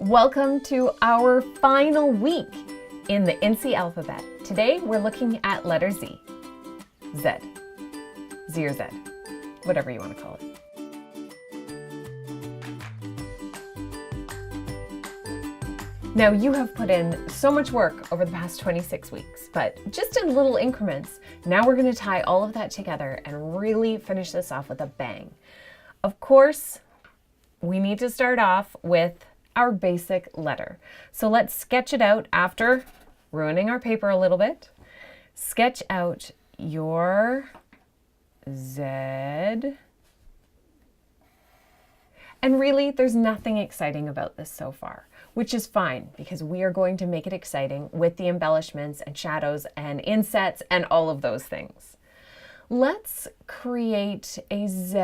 Welcome to our final week in the Incy alphabet. Today we're looking at letter Z. Z. Z or Z. Whatever you want to call it. Now you have put in so much work over the past 26 weeks, but just in little increments. Now we're going to tie all of that together and really finish this off with a bang. Of course, we need to start off with our basic letter. So let's sketch it out after ruining our paper a little bit. Sketch out your Z. And really, there's nothing exciting about this so far, which is fine because we are going to make it exciting with the embellishments and shadows and insets and all of those things. Let's create a Z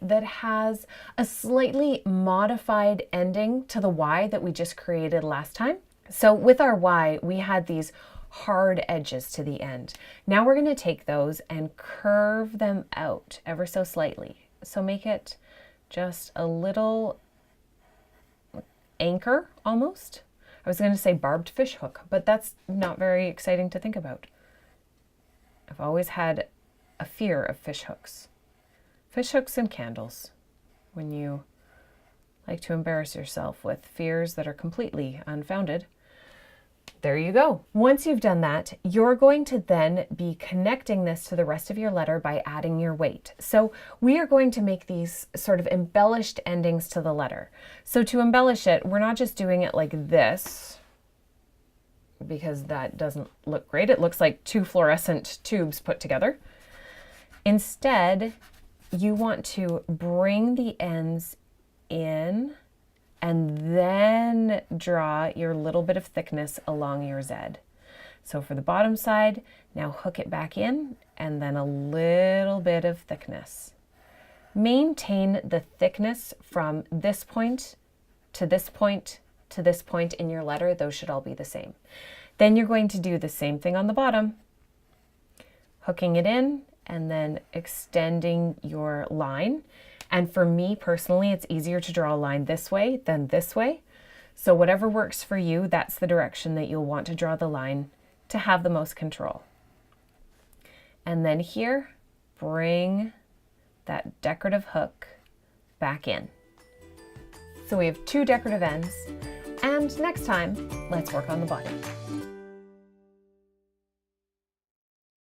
that has a slightly modified ending to the Y that we just created last time. So with our Y, we had these hard edges to the end. Now we're going to take those and curve them out ever so slightly. So make it just a little anchor almost. I was going to say barbed fish hook, but that's not very exciting to think about. I've always had a fear of fish hooks. Fish hooks and candles, when you like to embarrass yourself with fears that are completely unfounded. There you go. Once you've done that, you're going to then be connecting this to the rest of your letter by adding your weight. So we are going to make these sort of embellished endings to the letter. So to embellish it, we're not just doing it like this, because that doesn't look great. It looks like two fluorescent tubes put together. Instead, you want to bring the ends in and then draw your little bit of thickness along your Z. So for the bottom side, now hook it back in and then a little bit of thickness. Maintain the thickness from this point to this point to this point in your letter. Those should all be the same. Then you're going to do the same thing on the bottom, hooking it in and then extending your line. And for me personally, it's easier to draw a line this way than this way. So whatever works for you, that's the direction that you'll want to draw the line to have the most control. And then here, bring that decorative hook back in. So we have two decorative ends. And next time, let's work on the body.